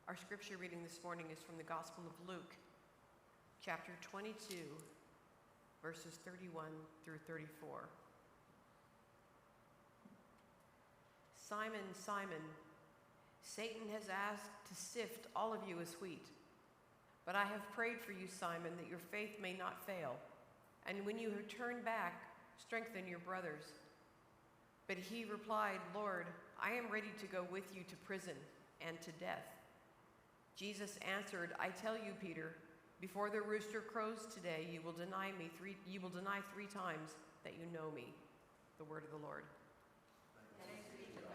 Our scripture reading this morning is from the Gospel of Luke, chapter 22, verses 31 through 34. Simon, Simon, Satan has asked to sift all of you as wheat. But I have prayed for you, Simon, that your faith may not fail. And when you have turned back, strengthen your brothers. But he replied, Lord, I am ready to go with you to prison and to death. Jesus answered, I tell you, Peter, before the rooster crows today, you will deny three times that you know me. The word of the Lord. Thanks be to God.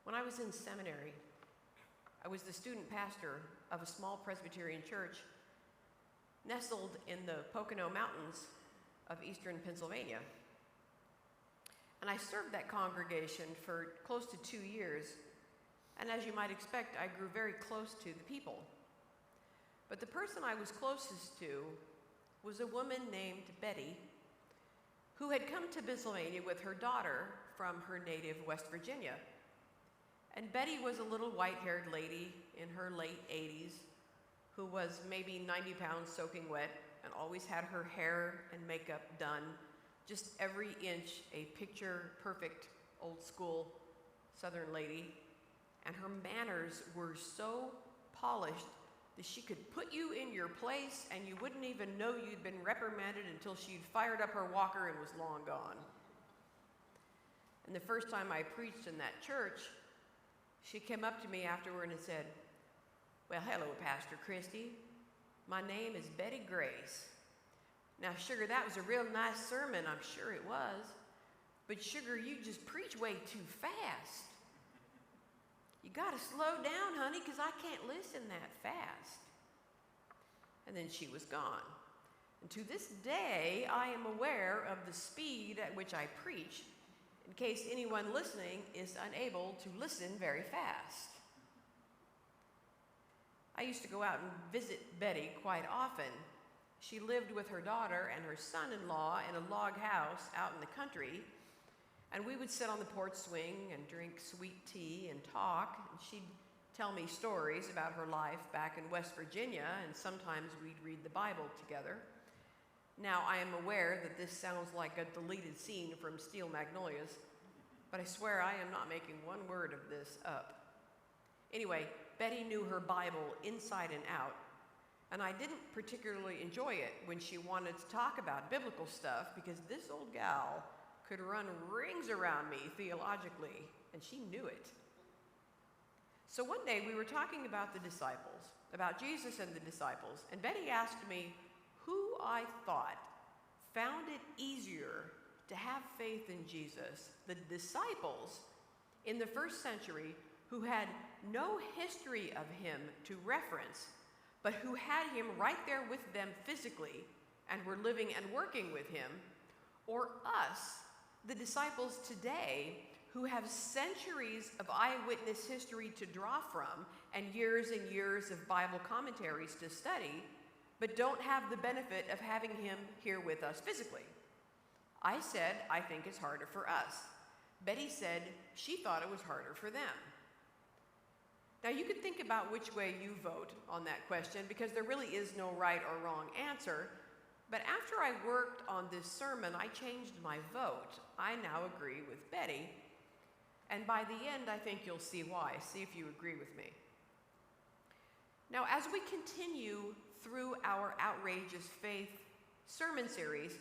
When I was in seminary, I was the student pastor of a small Presbyterian church nestled in the Pocono Mountains of eastern Pennsylvania. And I served that congregation for close to 2 years, and as you might expect, I grew very close to the people. But the person I was closest to was a woman named Betty, who had come to Pennsylvania with her daughter from her native West Virginia. And Betty was a little white-haired lady in her late 80s who was maybe 90 pounds soaking wet and always had her hair and makeup done, just every inch a picture-perfect old-school Southern lady. And her manners were so polished that she could put you in your place and you wouldn't even know you'd been reprimanded until she'd fired up her walker and was long gone. And the first time I preached in that church, she came up to me afterward and said, well, hello, Pastor Christie. My name is Betty Grace. Now, sugar, that was a real nice sermon. I'm sure it was. But, sugar, you just preach way too fast. You got to slow down, honey, because I can't listen that fast. And then she was gone. And to this day, I am aware of the speed at which I preach, in case anyone listening is unable to listen very fast. I used to go out and visit Betty quite often. She lived with her daughter and her son-in-law in a log house out in the country, and we would sit on the porch swing and drink sweet tea and talk, and she'd tell me stories about her life back in West Virginia, and sometimes we'd read the Bible together. Now, I am aware that this sounds like a deleted scene from Steel Magnolias, but I swear I am not making one word of this up. Anyway, Betty knew her Bible inside and out, and I didn't particularly enjoy it when she wanted to talk about biblical stuff because this old gal could run rings around me theologically, and she knew it. So one day we were talking about the disciples, about Jesus and the disciples, and Betty asked me who I thought found it easier to have faith in Jesus, the disciples in the first century who had no history of him to reference, but who had him right there with them physically and were living and working with him, or us, the disciples today, who have centuries of eyewitness history to draw from and years of Bible commentaries to study, but don't have the benefit of having him here with us physically. I said, I think it's harder for us. Betty said she thought it was harder for them. Now, you can think about which way you vote on that question because there really is no right or wrong answer. But after I worked on this sermon, I changed my vote. I now agree with Betty. And by the end, I think you'll see why. See if you agree with me. Now, as we continue through our Outrageous Faith sermon series,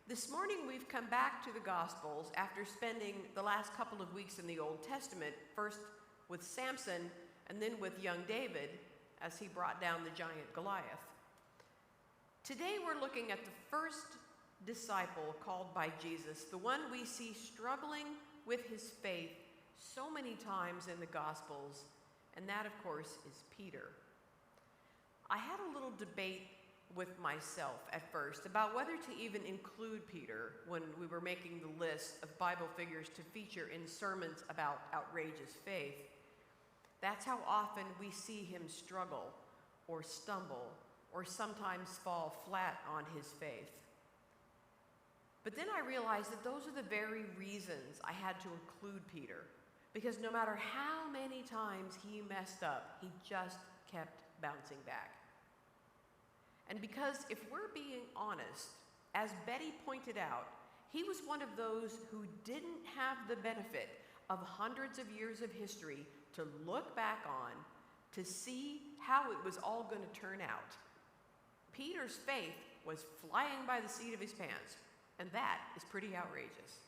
this morning we've come back to the Gospels after spending the last couple of weeks in the Old Testament, first with Samson and then with young David as he brought down the giant Goliath. Today we're looking at the first disciple called by Jesus, the one we see struggling with his faith so many times in the Gospels, and that, of course, is Peter. I had a little debate with myself at first about whether to even include Peter when we were making the list of Bible figures to feature in sermons about outrageous faith. That's how often we see him struggle or stumble or sometimes fall flat on his faith. But then I realized that those are the very reasons I had to include Peter, because no matter how many times he messed up, he just kept bouncing back. And because if we're being honest, as Betty pointed out, he was one of those who didn't have the benefit of hundreds of years of history to look back on to see how it was all going to turn out. Peter's faith was flying by the seat of his pants, and that is pretty outrageous.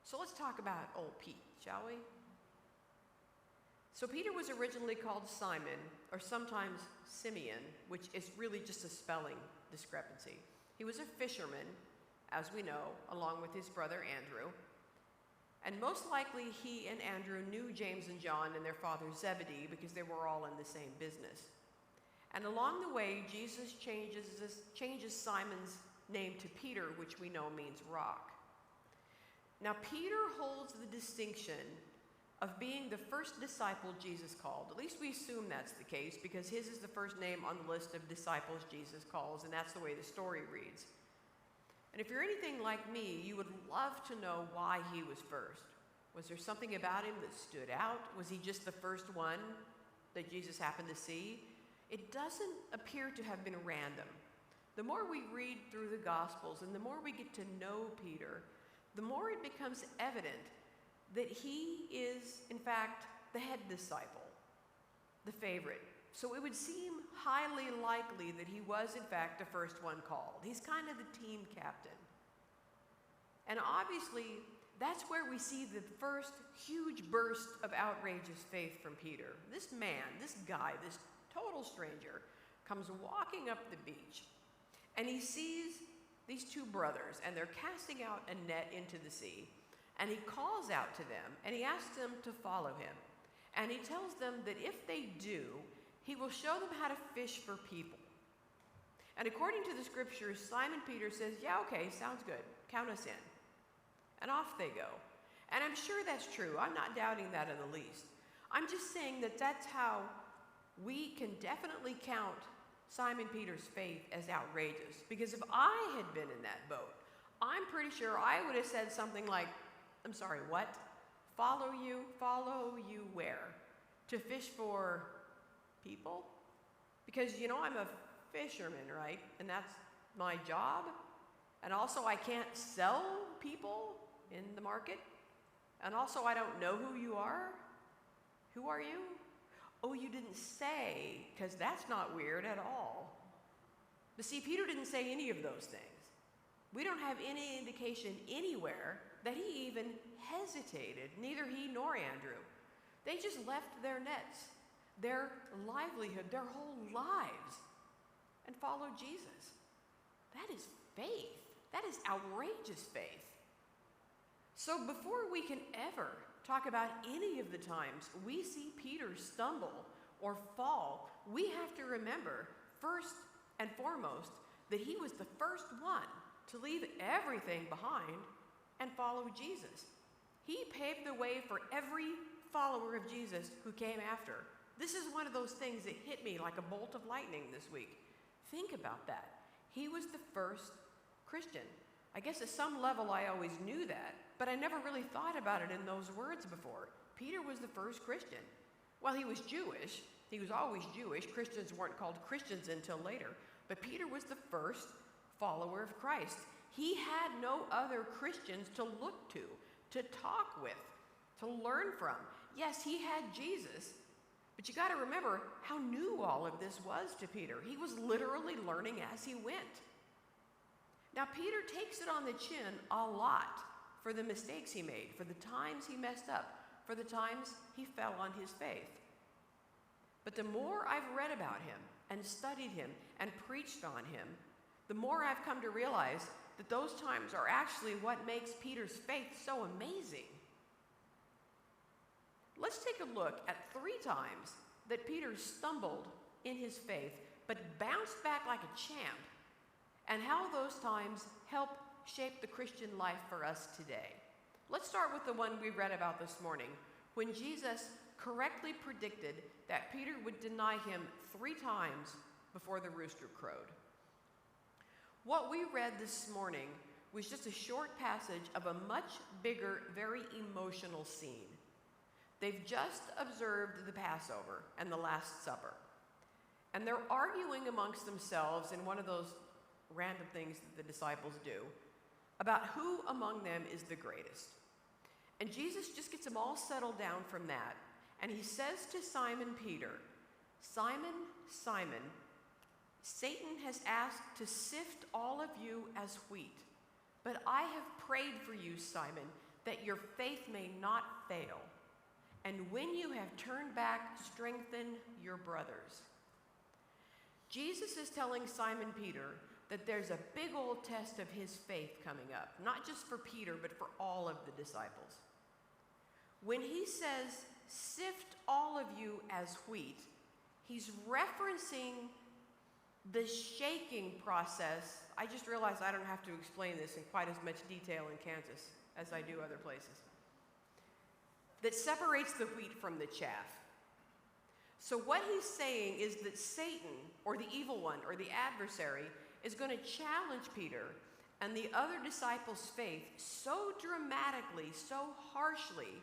So let's talk about old Pete, shall we? So Peter was originally called Simon, or sometimes Simeon, which is really just a spelling discrepancy. He was a fisherman, as we know, along with his brother Andrew. And most likely he and Andrew knew James and John and their father Zebedee because they were all in the same business. And along the way, Jesus changes Simon's name to Peter, which we know means rock. Now, Peter holds the distinction of being the first disciple Jesus called. At least we assume that's the case because his is the first name on the list of disciples Jesus calls, and that's the way the story reads. And if you're anything like me, you would love to know why he was first. Was there something about him that stood out? Was he just the first one that Jesus happened to see? It doesn't appear to have been random. The more we read through the Gospels and the more we get to know Peter, the more it becomes evident that he is, in fact, the head disciple, the favorite. So it would seem highly likely that he was, in fact, the first one called. He's kind of the team captain. And obviously, that's where we see the first huge burst of outrageous faith from Peter. This man, this guy, this total stranger, comes walking up the beach, and he sees these two brothers, and they're casting out a net into the sea. And he calls out to them, and he asks them to follow him. And he tells them that if they do, he will show them how to fish for people. And according to the scriptures, Simon Peter says, yeah, okay, sounds good. Count us in. And off they go. And I'm sure that's true. I'm not doubting that in the least. I'm just saying that that's how we can definitely count Simon Peter's faith as outrageous. Because if I had been in that boat, I'm pretty sure I would have said something like, I'm sorry, what? Follow you where? To fish for people? Because, you know, I'm a fisherman, right? And that's my job. And also I can't sell people in the market. And also I don't know who you are. Who are you? Oh, you didn't say, because that's not weird at all. But see, Peter didn't say any of those things. We don't have any indication anywhere that he even hesitated, neither he nor Andrew. They just left their nets, their livelihood, their whole lives, and followed Jesus. That is faith. That is outrageous faith. So before we can ever talk about any of the times we see Peter stumble or fall, we have to remember, first and foremost, that he was the first one to leave everything behind and follow Jesus. He paved the way for every follower of Jesus who came after. This is one of those things that hit me like a bolt of lightning this week. Think about that. He was the first Christian. I guess at some level I always knew that, but I never really thought about it in those words before. Peter was the first Christian. Well, he was Jewish. He was always Jewish. Christians weren't called Christians until later. But Peter was the first follower of Christ. He had no other Christians to look to talk with, to learn from. Yes, he had Jesus, but you got to remember how new all of this was to Peter. He was literally learning as he went. Now, Peter takes it on the chin a lot for the mistakes he made, for the times he messed up, for the times he fell on his faith. But the more I've read about him and studied him and preached on him, the more I've come to realize that those times are actually what makes Peter's faith so amazing. Let's take a look at 3 times that Peter stumbled in his faith, but bounced back like a champ, and how those times help shape the Christian life for us today. Let's start with the one we read about this morning, when Jesus correctly predicted that Peter would deny him 3 times before the rooster crowed. What we read this morning was just a short passage of a much bigger, very emotional scene. They've just observed the Passover and the Last Supper, and they're arguing amongst themselves in one of those random things that the disciples do about who among them is the greatest. And Jesus just gets them all settled down from that, and he says to Simon Peter, "Simon, Simon, Satan has asked to sift all of you as wheat, but I have prayed for you, Simon, that your faith may not fail. And when you have turned back, strengthen your brothers." Jesus is telling Simon Peter that there's a big old test of his faith coming up, not just for Peter, but for all of the disciples. When he says, "sift all of you as wheat," he's referencing the shaking process. I just realized I don't have to explain this in quite as much detail in Kansas as I do other places. That separates the wheat from the chaff. So what he's saying is that Satan, or the evil one, or the adversary, is going to challenge Peter and the other disciples' faith so dramatically, so harshly,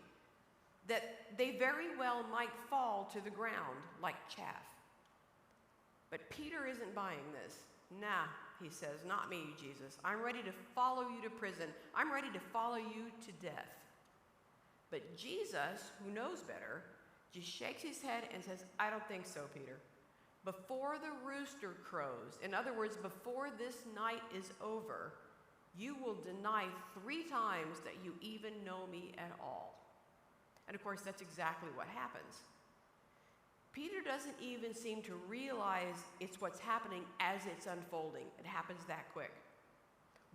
that they very well might fall to the ground like chaff. But Peter isn't buying this. "Nah," he says, "not me, Jesus. I'm ready to follow you to prison. I'm ready to follow you to death." But Jesus, who knows better, just shakes his head and says, "I don't think so, Peter. Before the rooster crows, in other words, before this night is over, you will deny 3 times that you even know me at all." And of course, that's exactly what happens. Peter doesn't even seem to realize it's what's happening as it's unfolding. It happens that quick.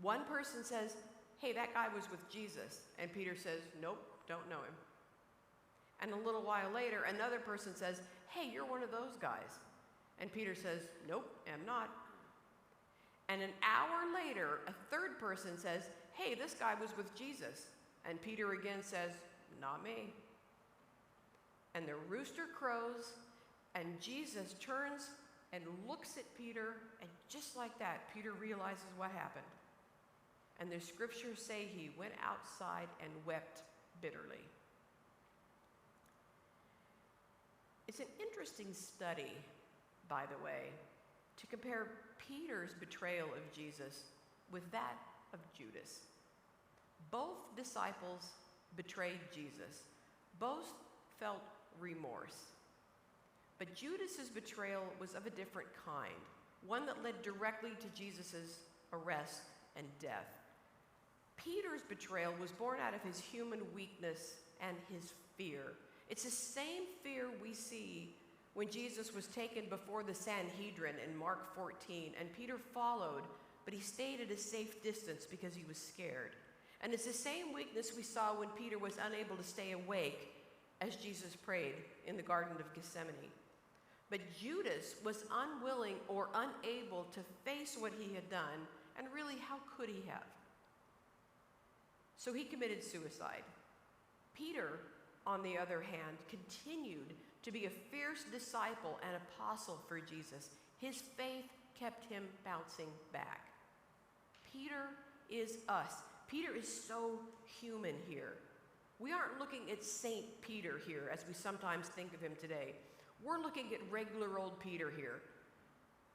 One person says, "Hey, that guy was with Jesus." And Peter says, "Nope, don't know him." And a little while later, another person says, "Hey, you're one of those guys." And Peter says, "Nope, am not." And an hour later, a third person says, "Hey, this guy was with Jesus." And Peter again says, "Not me." And the rooster crows, and Jesus turns and looks at Peter, and just like that, Peter realizes what happened. And the scriptures say he went outside and wept bitterly. It's an interesting study, by the way, to compare Peter's betrayal of Jesus with that of Judas. Both disciples betrayed Jesus. Both felt remorse. But Judas's betrayal was of a different kind, one that led directly to Jesus' arrest and death. Peter's betrayal was born out of his human weakness and his fear. It's the same fear we see when Jesus was taken before the Sanhedrin in Mark 14, and Peter followed, but he stayed at a safe distance because he was scared. And it's the same weakness we saw when Peter was unable to stay awake as Jesus prayed in the Garden of Gethsemane. But Judas was unwilling or unable to face what he had done, and really, how could he have? So he committed suicide. Peter, on the other hand, continued to be a fierce disciple and apostle for Jesus. His faith kept him bouncing back. Peter is us. Peter is so human here. We aren't looking at Saint Peter here as we sometimes think of him today. We're looking at regular old Peter here,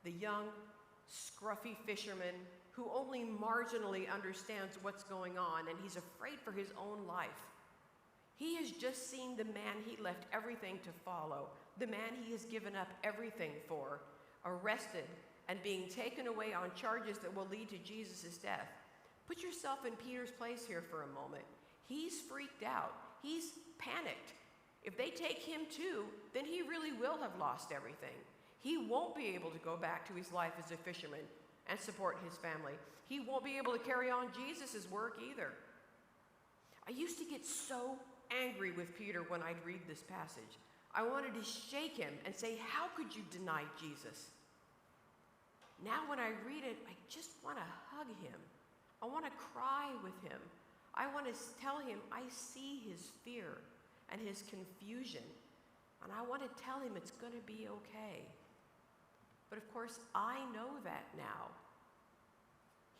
the young, scruffy fisherman who only marginally understands what's going on, and he's afraid for his own life. He has just seen the man he left everything to follow, the man he has given up everything for, arrested and being taken away on charges that will lead to Jesus' death. Put yourself in Peter's place here for a moment. He's freaked out. He's panicked. If they take him too, then he really will have lost everything. He won't be able to go back to his life as a fisherman and support his family. He won't be able to carry on Jesus' work either. I used to get so angry with Peter when I'd read this passage. I wanted to shake him and say, "How could you deny Jesus?" Now when I read it, I just want to hug him. I want to cry with him. I want to tell him I see his fear and his confusion And I want to tell him it's going to be okay. But of course, I know that now.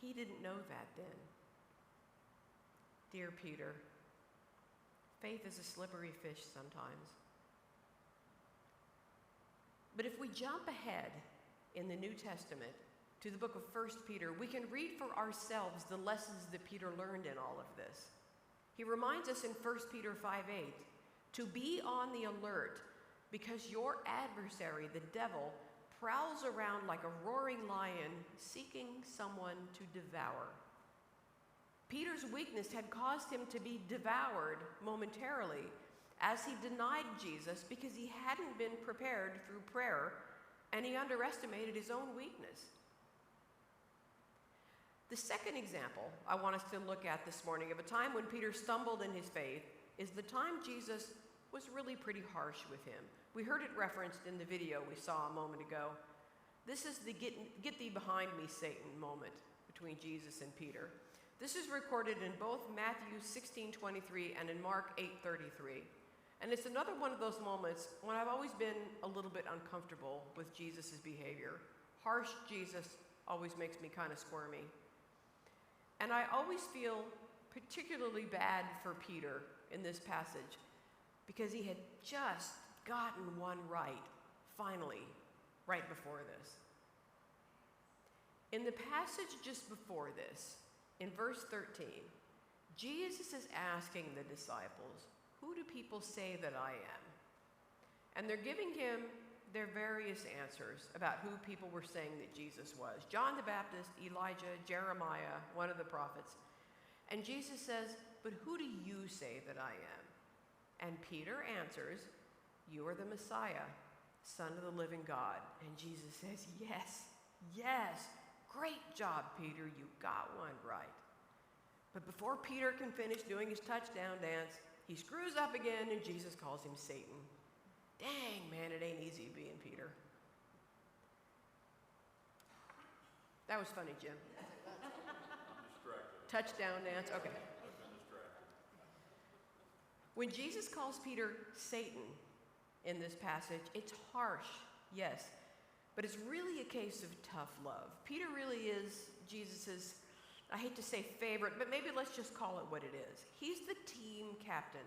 He didn't know that then. Dear Peter, faith is a slippery fish sometimes. But if we jump ahead in the New Testament to the book of 1 Peter, we can read for ourselves the lessons that Peter learned in all of this. He reminds us in 1 Peter 5:8 to be on the alert because your adversary, the devil, prowls around like a roaring lion seeking someone to devour. Peter's weakness had caused him to be devoured momentarily as he denied Jesus because he hadn't been prepared through prayer and he underestimated his own weakness. The second example I want us to look at this morning of a time when Peter stumbled in his faith is the time Jesus was really pretty harsh with him. We heard it referenced in the video we saw a moment ago. This is the get thee behind me, Satan moment between Jesus and Peter. This is recorded in both Matthew 16:23 and in Mark 8:33. And it's another one of those moments when I've always been a little bit uncomfortable with Jesus' behavior. Harsh Jesus always makes me kind of squirmy. And I always feel particularly bad for Peter in this passage because he had just gotten one right, finally, right before this. In the passage just before this, in verse 13, Jesus is asking the disciples, who do people say that I am? And they're giving him their various answers about who people were saying that Jesus was. John the Baptist, Elijah, Jeremiah, one of the prophets. And Jesus says, but who do you say that I am? And Peter answers, you are the Messiah, Son of the living God. And Jesus says, yes, great job, Peter, you got one right. But before Peter can finish doing his touchdown dance, he screws up again and Jesus calls him Satan. Dang, man, it ain't easy being Peter. That was funny, Jim. Touchdown dance, okay. When Jesus calls Peter Satan in this passage, it's harsh, yes, but it's really a case of tough love. Peter really is Jesus's, I hate to say favorite, but maybe let's just call it what it is. He's the team captain.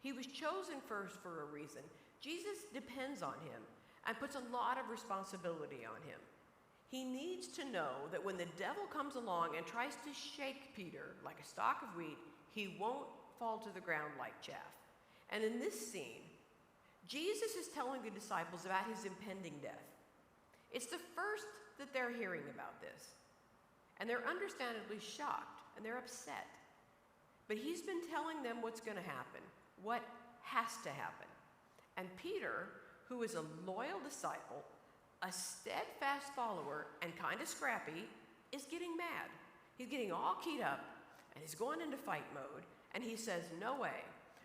He was chosen first for a reason. Jesus depends on him and puts a lot of responsibility on him. He needs to know that when the devil comes along and tries to shake Peter like a stalk of wheat, he won't fall to the ground like chaff. And in this scene, Jesus is telling the disciples about his impending death. It's the first that they're hearing about this. And they're understandably shocked and they're upset. But he's been telling them what's going to happen, what has to happen. And Peter, who is a loyal disciple, a steadfast follower, and kind of scrappy, is getting mad. He's getting all keyed up, and he's going into fight mode, and he says, no way.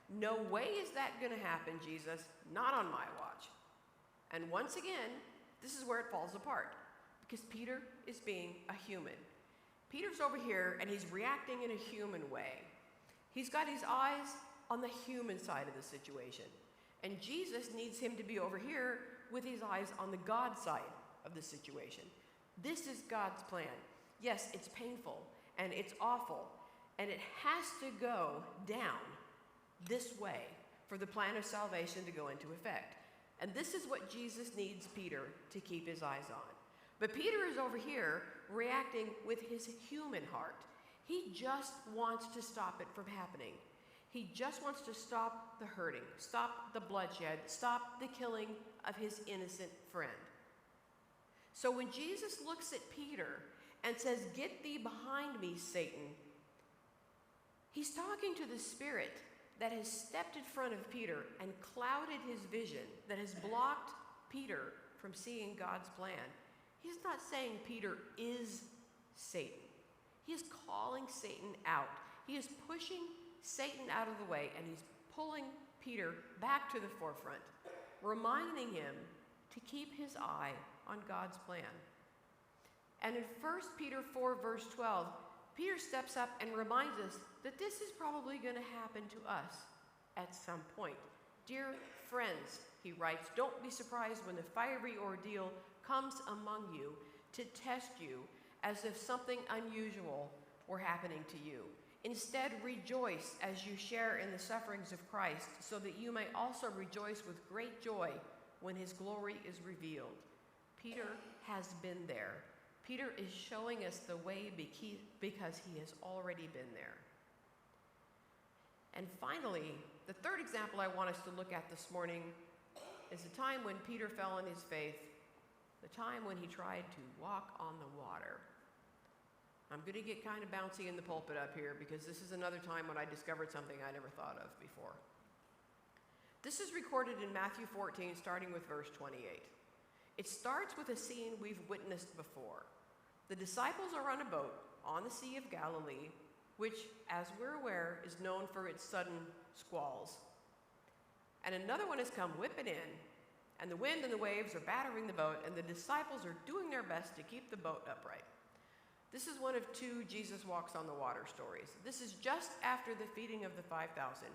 No way is that going to happen, Jesus. Not on my watch. And once again, this is where it falls apart, because Peter is being a human. Peter's over here, and he's reacting in a human way. He's got his eyes on the human side of the situation. And Jesus needs him to be over here with his eyes on the God side of the situation. This is God's plan. Yes, it's painful and it's awful, and it has to go down this way for the plan of salvation to go into effect. And this is what Jesus needs Peter to keep his eyes on. But Peter is over here reacting with his human heart. He just wants to stop it from happening. He just wants to stop the hurting, stop the bloodshed, stop the killing of his innocent friend. So when Jesus looks at Peter and says, get thee behind me, Satan, he's talking to the spirit that has stepped in front of Peter and clouded his vision, that has blocked Peter from seeing God's plan. He's not saying Peter is Satan. He is calling Satan out. He is pushing Satan out of the way, and he's pulling Peter back to the forefront, reminding him to keep his eye on God's plan. And in 1 Peter 4, verse 12, Peter steps up and reminds us that this is probably going to happen to us at some point, Dear friends, he writes, don't be surprised when the fiery ordeal comes among you to test you as if something unusual were happening to you. Instead, rejoice as you share in the sufferings of Christ, so that you may also rejoice with great joy when his glory is revealed. Peter has been there. Peter is showing us the way because he has already been there. And finally, the third example I want us to look at this morning is the time when Peter fell in his faith, the time when he tried to walk on the water. I'm going to get kind of bouncy in the pulpit up here because this is another time when I discovered something I never thought of before. This is recorded in Matthew 14, starting with verse 28. It starts with a scene we've witnessed before. The disciples are on a boat on the Sea of Galilee, which, as we're aware, is known for its sudden squalls. And another one has come whipping in, and the wind and the waves are battering the boat, and the disciples are doing their best to keep the boat upright. This is one of two Jesus walks on the water stories. This is just after the feeding of the 5,000,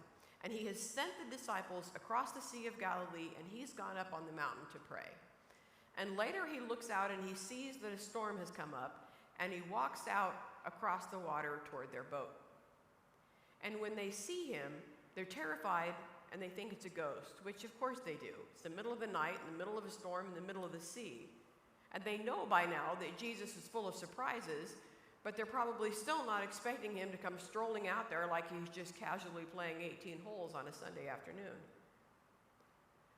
and he has sent the disciples across the Sea of Galilee, and he's gone up on the mountain to pray. And later he looks out and he sees that a storm has come up, and he walks out across the water toward their boat. And when they see him, they're terrified and they think it's a ghost, which of course they do. It's the middle of the night, in the middle of a storm, in the middle of the sea. And they know by now that Jesus is full of surprises, but they're probably still not expecting him to come strolling out there like he's just casually playing 18 holes on a Sunday afternoon.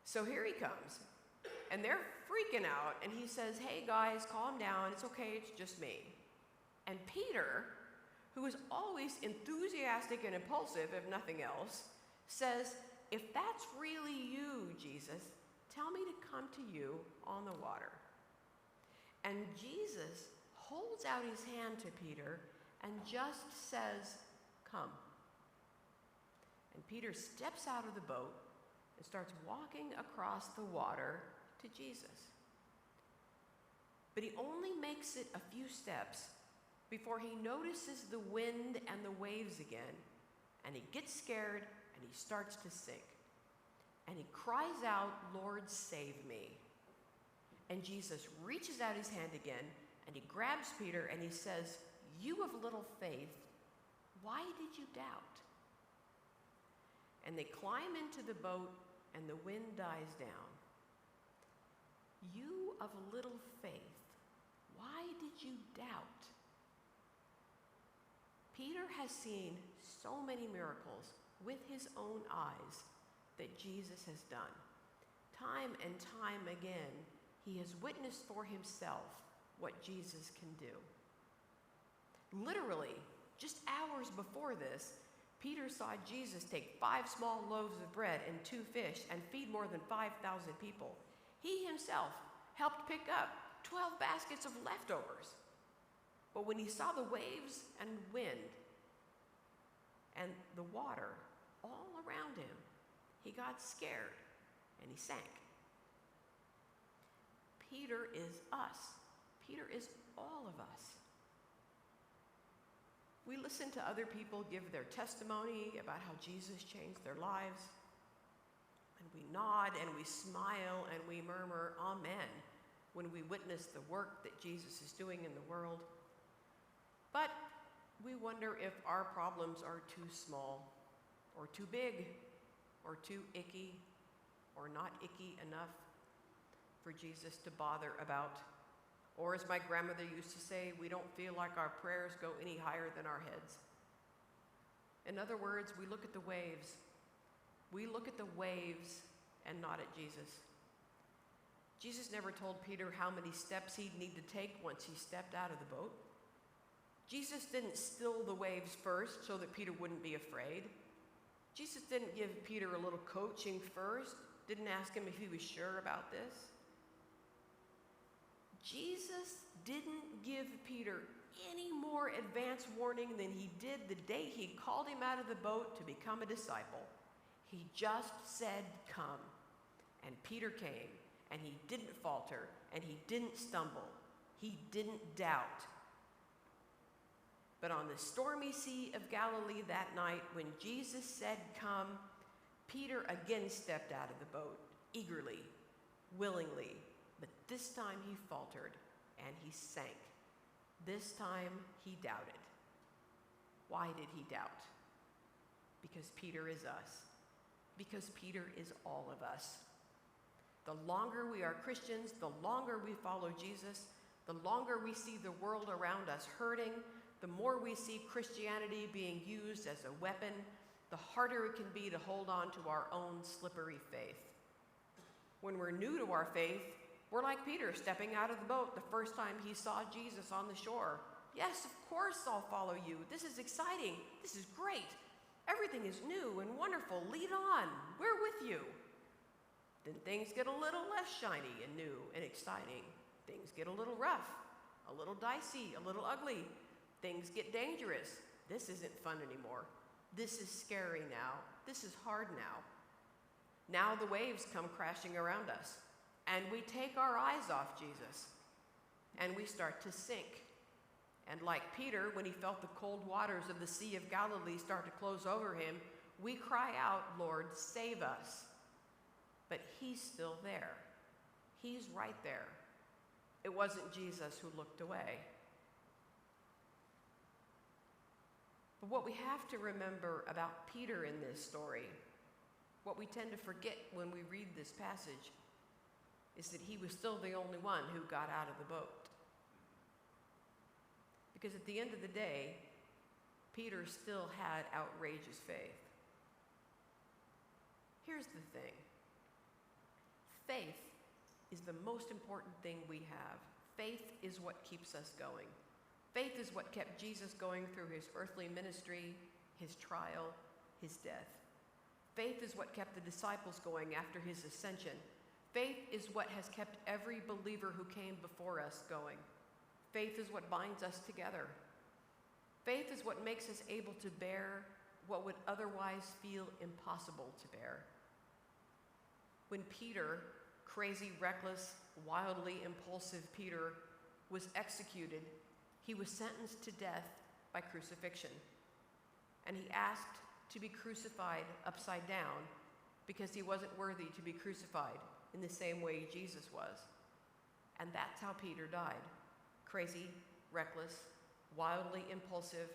So here he comes, and they're freaking out, and he says, hey guys, calm down, it's okay, it's just me. And Peter, who is always enthusiastic and impulsive, if nothing else, says, if that's really you, Jesus, tell me to come to you on the water. And Jesus holds out his hand to Peter and just says, come. And Peter steps out of the boat and starts walking across the water to Jesus. But he only makes it a few steps before he notices the wind and the waves again, and he gets scared and he starts to sink. And he cries out, Lord, save me. And Jesus reaches out his hand again, and he grabs Peter and he says, you of little faith, why did you doubt? And they climb into the boat and the wind dies down. You of little faith, why did you doubt? Peter has seen so many miracles with his own eyes that Jesus has done. Time and time again, he has witnessed for himself what Jesus can do. Literally, just hours before this, Peter saw Jesus take 5 small loaves of bread and 2 fish and feed more than 5,000 people. He himself helped pick up 12 baskets of leftovers. But when he saw the waves and wind and the water all around him, he got scared and he sank. Peter is us. Peter is all of us. We listen to other people give their testimony about how Jesus changed their lives, and we nod and we smile and we murmur amen when we witness the work that Jesus is doing in the world. But we wonder if our problems are too small or too big or too icky or not icky enough for Jesus to bother about. Or as my grandmother used to say, we don't feel like our prayers go any higher than our heads. In other words, we look at the waves. We look at the waves and not at Jesus. Jesus never told Peter how many steps he'd need to take once he stepped out of the boat. Jesus didn't still the waves first so that Peter wouldn't be afraid. Jesus didn't give Peter a little coaching first, didn't ask him if he was sure about this. Jesus didn't give Peter any more advance warning than he did the day he called him out of the boat to become a disciple. He just said, come. And Peter came, and he didn't falter, and he didn't stumble. He didn't doubt. But on the stormy Sea of Galilee that night, when Jesus said, come, Peter again stepped out of the boat, eagerly, willingly, but this time he faltered and he sank. This time he doubted. Why did he doubt? Because Peter is us. Because Peter is all of us. The longer we are Christians, the longer we follow Jesus, the longer we see the world around us hurting, the more we see Christianity being used as a weapon, the harder it can be to hold on to our own slippery faith. When we're new to our faith, we're like Peter stepping out of the boat the first time he saw Jesus on the shore. Yes, of course I'll follow you. This is exciting. This is great. Everything is new and wonderful. Lead on. We're with you. Then things get a little less shiny and new and exciting. Things get a little rough, a little dicey, a little ugly. Things get dangerous. This isn't fun anymore. This is scary now. This is hard now. Now the waves come crashing around us, and we take our eyes off Jesus, and we start to sink. And like Peter, when he felt the cold waters of the Sea of Galilee start to close over him, we cry out, Lord, save us. But he's still there. He's right there. It wasn't Jesus who looked away. But what we have to remember about Peter in this story, what we tend to forget when we read this passage, is that he was still the only one who got out of the boat. Because at the end of the day, Peter still had outrageous faith. Here's the thing. Faith is the most important thing we have. Faith is what keeps us going. Faith is what kept Jesus going through his earthly ministry, his trial, his death. Faith is what kept the disciples going after his ascension. Faith is what has kept every believer who came before us going. Faith is what binds us together. Faith is what makes us able to bear what would otherwise feel impossible to bear. When Peter, crazy, reckless, wildly impulsive Peter, was executed, he was sentenced to death by crucifixion. And he asked to be crucified upside down because he wasn't worthy to be crucified in the same way Jesus was. And that's how Peter died. Crazy, reckless, wildly impulsive,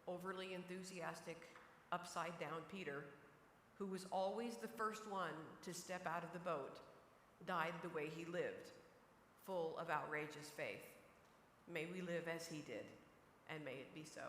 overly enthusiastic, upside down Peter, who was always the first one to step out of the boat, died the way he lived, full of outrageous faith. May we live as he did, and may it be so.